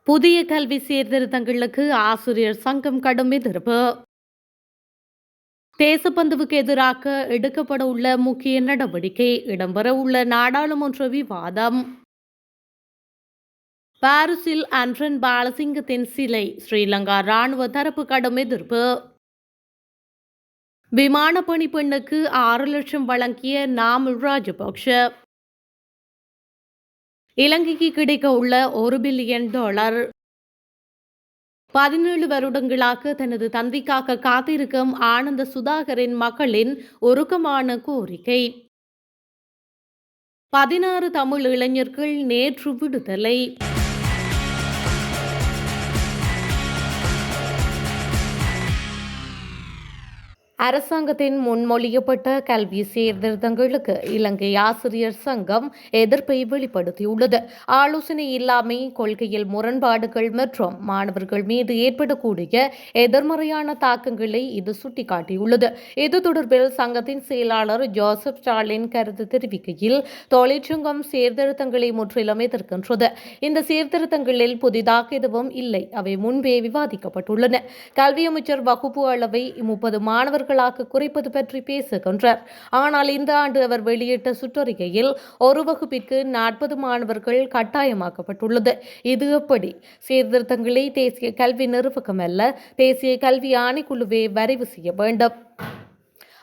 புதிய கல்வி சீர்திருத்தங்களுக்கு ஆசிரியர் சங்கம் கடும் எதிர்ப்பு. தேசப்பந்துவுக்கு எதிராக எடுக்கப்பட உள்ள முக்கிய நடவடிக்கை இடம்பெற உள்ள நாடாளுமன்ற விவாதம். பாரிஸில் அன்ரன் பாலசிங்கத்தின் சிலை ஸ்ரீலங்கா ராணுவ தரப்பு கடும் எதிர்ப்பு. விமான பணிப்பெண்ணுக்கு 6 லட்சம் வழங்கிய நாமல் ராஜபக்ஷ. இலங்கைக்கு கிடைக்க உள்ள $1 பில்லியன். 17 வருடங்களாக தனது தந்தைக்காக காத்திருக்கும் ஆனந்த சுதாகரின் மகளின் உருக்கமான கோரிக்கை. 16 தமிழ் இளைஞர்கள் நேற்று விடுதலை. அரசாங்கத்தின் முன்மொழியப்பட்ட கல்வி சீர்திருத்தங்களுக்கு இலங்கை ஆசிரியர் சங்கம் எதிர்ப்பை வெளிப்படுத்தியுள்ளது. ஆலோசனை இல்லாமை, கொள்கையில் முரண்பாடுகள் மற்றும் மாணவர்கள் மீது ஏற்படக்கூடிய எதிர்மறையான தாக்கங்களை இது சுட்டிக்காட்டியுள்ளது. இது தொடர்பில் சங்கத்தின் செயலாளர் ஜோசப் ஸ்டாலின் கருத்து தெரிவிக்கையில், தொழிற்சங்கம் சீர்திருத்தங்களை முற்றிலும் எதிர்க்கின்றது. இந்த சீர்திருத்தங்களில் புதிதாக எதுவும் இல்லை, அவை முன்பே விவாதிக்கப்பட்டுள்ளன. கல்வி அமைச்சர் வகுப்பு அளவை 30 மாணவர்கள் குறைப்பது பற்றி பேசுகின்றார். ஆனால் இந்த ஆண்டு அவர் வெளியிட்ட சுற்றறிக்கையில் ஒரு வகுப்பிற்கு 40 மாணவர்கள் கட்டாயமாக்கப்பட்டுள்ளது. இது எப்படி? சீர்திருத்தங்களை தேசிய கல்வி நிர்வாகம் அல்ல, தேசிய கல்வி ஆணைக்குழுவே வரைவு செய்ய வேண்டும்.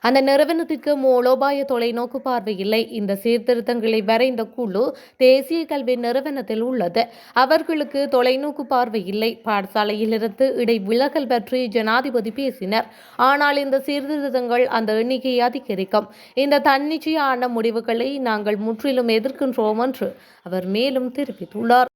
அந்த நிறுவனத்திற்கு மூலோபாய தொலைநோக்கு பார்வை இல்லை. இந்த சீர்திருத்தங்களை வரைந்த குழு தேசிய கல்வி நிறுவனத்தில் உள்ளது. அவர்களுக்கு தொலைநோக்கு பார்வை இல்லை. பாடசாலையிலிருந்து இடைவிலகல் பற்றி ஜனாதிபதி பேசினர். ஆனால் இந்த சீர்திருத்தங்கள் அந்த எண்ணிக்கையை அதிகரிக்கும். இந்த தன்னிச்சையான முடிவுகளை நாங்கள் முற்றிலும் எதிர்க்கின்றோம் என்று அவர் மேலும் தெரிவித்துள்ளார்.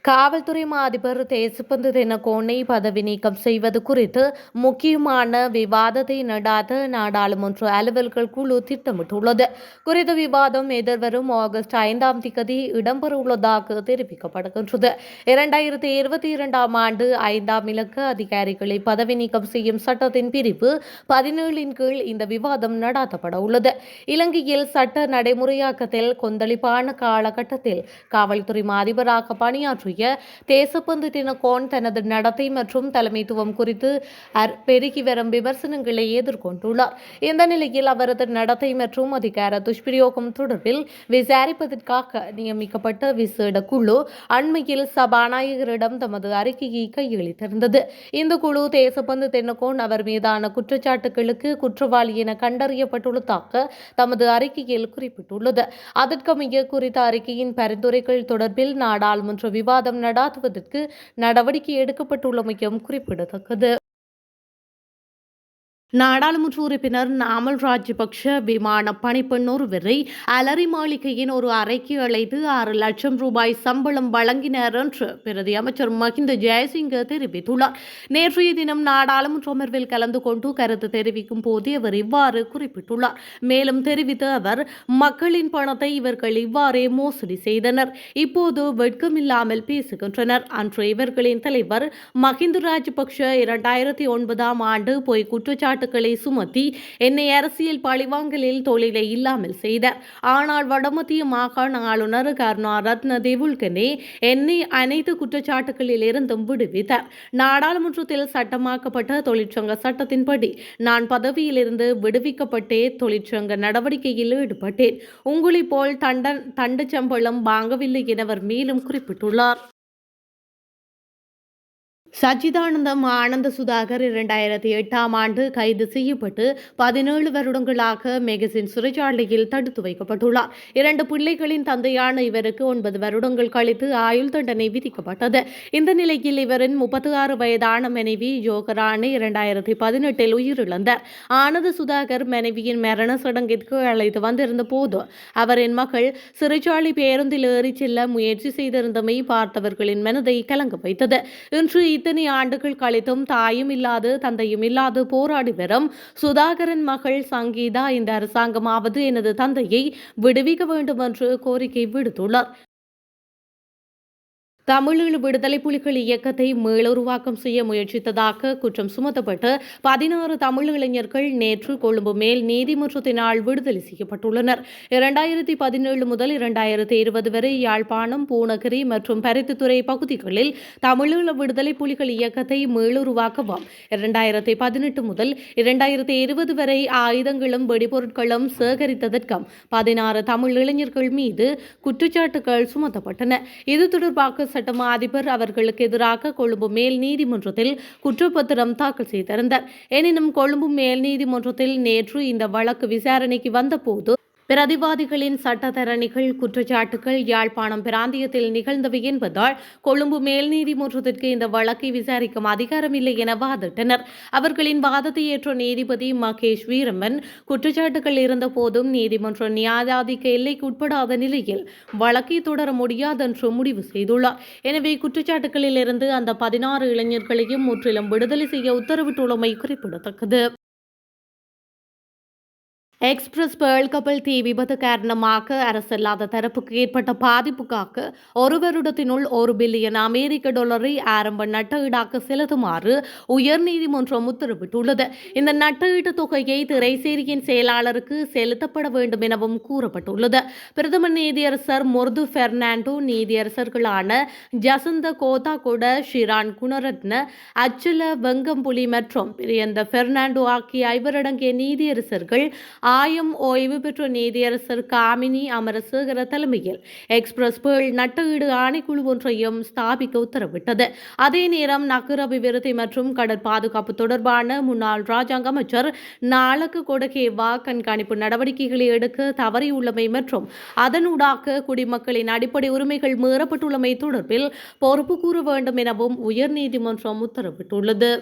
காவல்துறை மா அதிபர் தேசப்பந்து தென்னகோனை பதவி நீக்கம் செய்வது குறித்து முக்கியமான விவாதத்தை நடாத்த நாடாளுமன்ற அலுவல்கள் குழு திட்டமிட்டுள்ளது. குறித்த விவாதம் எதிர்வரும் ஆகஸ்ட் 5ஆம் தேதி இடம்பெறவுள்ளதாக தெரிவிக்கப்படுகின்றது. 2022ஆம் ஆண்டு 5ஆம் இலக்க அதிகாரிகளை பதவி நீக்கம் செய்யும் சட்டத்தின் பிரிவு 17 கீழ் இந்த விவாதம் நடாத்தப்பட உள்ளது. இலங்கையில் சட்ட நடைமுறையாக்கத்தில் கொந்தளிப்பான காலகட்டத்தில் காவல்துறை மா அதிபராக பணியாற்றிய தேசப்பந்து தினகோன் தனது நடத்தை மற்றும் தலைமைத்துவம் குறித்து பெருகி வரும் விமர்சனங்களை எதிர்கொண்டுள்ளார். இந்த நிலையில் அவரது நடத்தை மற்றும் அதிகார துஷ்பிரயோகம் தொடர்பில் விசாரிப்பதற்காக நியமிக்கப்பட்ட விசேட குழு அண்மையில் சபாநாயகரிடம் தமது அறிக்கையை கையளித்திருந்தது. இந்த குழு தேசப்பந்து தென்னகோன் அவர் மீதான குற்றச்சாட்டுகளுக்கு குற்றவாளி என கண்டறியப்பட்டுள்ளதாக தமது அறிக்கையில் குறிப்பிட்டுள்ளது. அதற்கமைய குறித்த அறிக்கையின் பரிந்துரைகள் தொடர்பில் நாடாளுமன்ற விவாதம் நடாத்துவதற்கு நடவடிக்கை எடுக்கப்பட்டுள்ளமையும் குறிப்பிடத்தக்கது. நாடாளுமன்ற உறுப்பினர் நாமல் ராஜபக்ஷ விமான பணிப்பெண் ஒருவரை அலரி மாளிகையின் ஒரு அறைக்கு அழைத்து 6 லட்சம் ரூபாய் சம்பளம் வழங்கினார் என்று பிரதி அமைச்சர் மஹிந்த ஜெயசிங்க தெரிவித்துள்ளார். நேற்றைய தினம் நாடாளுமன்ற அமர்வில் கலந்து கொண்டு கருத்து தெரிவிக்கும் போதே அவர் இவ்வாறு குறிப்பிட்டுள்ளார். மேலும் தெரிவித்த அவர், மக்களின் பணத்தை இவர்கள் இவ்வாறே மோசடி செய்தனர், இப்போது வெட்கமில்லாமல் பேசுகின்றனர். அன்று இவர்களின் தலைவர் மஹிந்த ராஜபக்ஷ 2009ஆம் ஆண்டு பொய் குற்றச்சாட்டு சுமத்தி என்னை அரசியல் பழிவாங்கலில் தொழிலை இல்லாமல் செய்தார். ஆனால் வடமத்திய மாகாண ஆளுநர் கருணா ரத்ன தேவுல்கனே என்னை அனைத்து குற்றச்சாட்டுகளில் இருந்தும் விடுவித்தார். நாடாளுமன்றத்தில் சட்டமாக்கப்பட்ட தொழிற்சங்க சட்டத்தின்படி நான் பதவியிலிருந்து விடுவிக்கப்பட்டே தொழிற்சங்க நடவடிக்கையில் ஈடுபட்டேன். உங்களைப் போல் தண்டு சம்பளம் வாங்கவில்லை என அவர் மேலும் குறிப்பிட்டுள்ளார். சச்சிதானந்தம் ஆனந்த சுதாகர் 2008ஆம் ஆண்டு கைது செய்யப்பட்டு 17 வருடங்களாக மெகசின் சிறைச்சாலையில் தடுத்து வைக்கப்பட்டுள்ளார். 2 பிள்ளைகளின் தந்தையான இவருக்கு 9 வருடங்கள் கழித்து ஆயுள் தண்டனை விதிக்கப்பட்டது. இந்த நிலையில் இவரின் 36 வயதான மனைவி ஜோகராணி 2018இல் உயிரிழந்தார். ஆனந்த சுதாகர் மனைவியின் மரண சடங்கிற்கு அழைத்து வந்திருந்த போது அவரின் மகள் சிறைச்சாலை பேருந்தில் ஏறிச் செல்ல முயற்சி செய்திருந்தமை பார்த்தவர்களின் மனதை கலங்க வைத்தது. இன்று இத்தனை ஆண்டுகள் கழித்தும் தாயும் இல்லாது தந்தையும் இல்லாது போராடி வரும் சுதாகரன் மகள் சங்கீதா இந்த அரசாங்கமாவது எனது தந்தையை விடுவிக்க வேண்டும் என்று கோரிக்கை விடுத்துள்ளார். தமிழீழ விடுதலை புலிகள் இயக்கத்தை மீளுருவாக்கம் செய்ய முயற்சித்ததாக குற்றம் சுமத்தப்பட்டு 16 தமிழ் இளைஞர்கள் நேற்று கொழும்பு மேல் நீதிமன்றத்தினால் விடுதலை செய்யப்பட்டுள்ளனர். 2017 முதல் 2020 வரை யாழ்ப்பாணம், பூநகரி மற்றும் பருத்தித்துறை பகுதிகளில் தமிழீழ விடுதலை புலிகள் இயக்கத்தை மீளுருவாக்கவும் 2018 முதல் 2020 வரை ஆயுதங்களும் வெடிபொருட்களும் சேகரித்ததற்கும் 16 தமிழ் இளைஞர்கள் மீது குற்றச்சாட்டுகள் சுமத்தப்பட்டன. இது தொடர்பாக சட்டமா அதிபர் அவர்களுக்கு எதிராக கொழும்பு மேல் நீதிமன்றத்தில் குற்றப்பத்திரம் தாக்கல் செய்திருந்தார். எனினும் கொழும்பு மேல் நீதிமன்றத்தில் நேற்று இந்த வழக்கு விசாரணைக்கு வந்தபோது பிரதிவாதிகளின் சட்டத்தரணிகள் குற்றச்சாட்டுகள் யாழ்ப்பாணம் பிராந்தியத்தில் நிகழ்ந்தவை என்பதால் கொழும்பு மேல் நீதிமன்றத்திற்கு இந்த வழக்கை விசாரிக்கும் அதிகாரமில்லை என வாதிட்டனர். அவர்களின் வாதத்தை ஏற்ற நீதிபதி மகேஷ் வீரமன் குற்றச்சாட்டுகள் இருந்த போதும் நீதிமன்ற நியாயாதிக்க எல்லைக்கு உட்படாத நிலையில் வழக்கை தொடர முடியாது என்று முடிவு செய்துள்ளார். எனவே குற்றச்சாட்டுகளில் இருந்து அந்த 16 இளைஞர்களையும் முற்றிலும் விடுதலை செய்ய உத்தரவிட்டுள்ளமை குறிப்பிடத்தக்கது. எக்ஸ்பிரஸ் பேர்ல் கப்பல் தீ விபத்து காரணமாக அரசல்லாத தரப்புக்கு ஏற்பட்ட பாதிப்புக்காக ஒரு வருடத்தினுள் $1 பில்லியன் அமெரிக்க ஆரம்ப நட்டஈடாக செலுத்துமாறு உயர்நீதிமன்றம் உத்தரவிட்டுள்ளது. இந்த நட்டஈட்டு தொகையை திரைசேரியின் செயலாளருக்கு செலுத்தப்பட வேண்டும் எனவும் கூறப்பட்டுள்ளது. பிரதம நீதியரசர் மொர்து பெர்னாண்டோ, நீதியரசர்களான ஜசந்த கோதாகொட, ஷிரான் குணரத்ன, அச்சல வெங்கம்புலி மற்றும் பிரியந்த பெர்னாண்டோ ஆகிய 5 அடங்கிய நீதியரசர்கள் ஆயம் ஓய்வு பெற்ற நீதியரசர் காமினி அமரசேகர தலைமையில் எக்ஸ்பிரஸ் பேர்ல் நட்டஈடு ஆணைக்குழு ஒன்றையும் ஸ்தாபிக்க உத்தரவிட்டது. அதே நேரம் நகர அபிவிருத்தி மற்றும் கடற் பாதுகாப்பு தொடர்பான முன்னாள் ராஜாங்க அமைச்சர் நாளக்கு கொடகேவா கண்காணிப்பு நடவடிக்கைகளை எடுக்க தவறியுள்ளமை மற்றும் அதனூடாக குடிமக்களின் அடிப்படை உரிமைகள் மீறப்பட்டுள்ளமை தொடர்பில் பொறுப்பு கூற வேண்டும் எனவும் உயர்நீதிமன்றம் உத்தரவிட்டுள்ளது.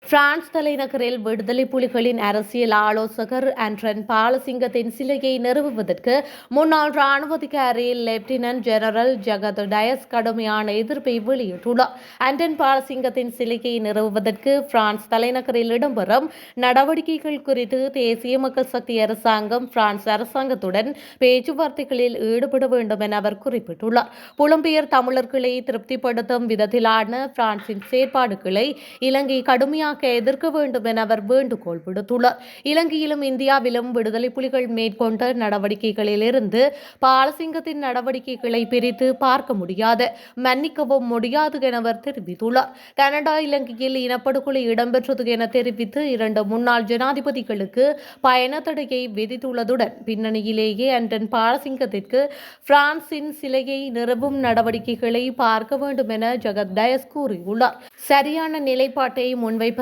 பிரான்ஸ் தலைநகரில் விடுதலை புலிகளின் அரசியல் ஆலோசகர் ஆண்டன் பாலசிங்கத்தின் சிலையை நிறுவுவதற்கு முன்னாள் ராணுவ அதிகாரி லெப்டினன்ட் ஜெனரல் ஜகத் டயஸ் கடுமையான எதிர்ப்பை வெளியிட்டுள்ளார். ஆண்டன் பாலசிங்கத்தின் சிலையை நிறுவுவதற்கு பிரான்ஸ் தலைநகரில் இடம்பெறும் நடவடிக்கைகள் குறித்து தேசிய மக்கள் சக்தி அரசாங்கம் பிரான்ஸ் அரசாங்கத்துடன் பேச்சுவார்த்தைகளில் ஈடுபட வேண்டும் என அவர் குறிப்பிட்டுள்ளார். புலம்பெயர் தமிழர்களை திருப்திப்படுத்தும் விதத்திலான பிரான்சின் செயற்பாடுகளை இலங்கை கடுமையாக எதிர்க்க வேண்டும் என அவர் வேண்டுகோள் விடுத்துள்ளார். இலங்கையிலும் இந்தியாவிலும் விடுதலை புலிகள் மேற்கொண்ட நடவடிக்கைகளில் இருந்து பாலசிங்கத்தின் நடவடிக்கைகளை பிரித்து பார்க்க முடியாது, மன்னிக்கவும் முடியாது என அவர் தெரிவித்துள்ளார். கனடா இலங்கையில் இனப்படுகொலை இடம்பெற்றது என தெரிவித்து 2 முன்னாள் ஜனாதிபதிகளுக்கு பயண தடையை விதித்துள்ளதுடன் பின்னணியிலேயே ஆண்டன் பாலசிங்கத்திற்கு பிரான்சின் சிலையை நிறுவும் நடவடிக்கைகளை பார்க்க வேண்டும் என ஜகத் டயஸ் கூறியுள்ளார். சரியான நிலைப்பாட்டை முன்வைப்பதற்கான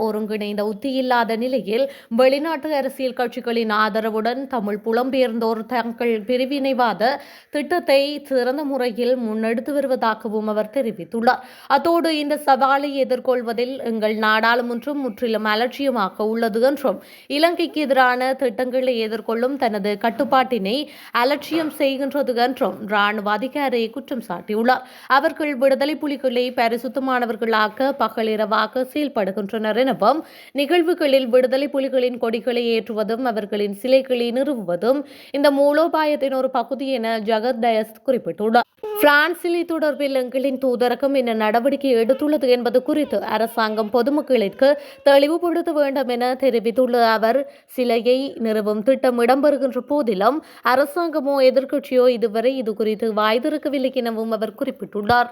ஒருங்கிணைந்த உத்தியில்லாத நிலையில் வெளிநாட்டு அரசியல் கட்சிகளின் ஆதரவுடன் தமிழ் புலம்பெயர்ந்தோர் தங்கள் பிரிவினைவாத திட்டத்தை சிறந்த முறையில் முன்னெடுத்து வருவதாகவும் அவர் தெரிவித்துள்ளார். அத்தோடு இந்த சவாலை எதிர்கொள்வதில் எங்கள் நாடாளுமன்றம் முற்றிலும் அலட்சியமாக உள்ளது என்றும் இலங்கைக்கு எதிரான திட்டங்களை எதிர்கொள்ளும் தனது கட்டுப்பாட்டினை அலட்சியம் செய்கின்றது என்றும் ராணுவ அதிகாரி குற்றம் சாட்டியுள்ளார். அவர்கள் விடுதலை புலிகளை பரிசுத்தமானவர்களாக பகலிரவாக செயல்படுகின்றனர் எனவும் நிகழ்வுகளில் விடுதலை புலிகளின் கொடிகளை ஏற்றுவதும் அவர்களின் சிலைகளை நிறுவுவதும் இந்த மூலோபாயத்தின் ஒரு பகுதி என ஜகத் டயஸ் குறிப்பிட்டுள்ளார். பிரான்ஸ் சிலை தொடர்பில் எங்களின் தூதரகம் என்ன நடவடிக்கை எடுத்துள்ளது என்பது குறித்து அரசாங்கம் பொதுமக்களிற்கு தெளிவுபடுத்த வேண்டும் என தெரிவித்துள்ள அவர், சிலையை நிறுவும் திட்டம் இடம்பெறுகின்ற போதிலும் அரசாங்கமோ எதிர்க்கட்சியோ இதுவரை இது குறித்து வாய் திறக்கவில்லை எனவும் அவர் குறிப்பிட்டுள்ளார்.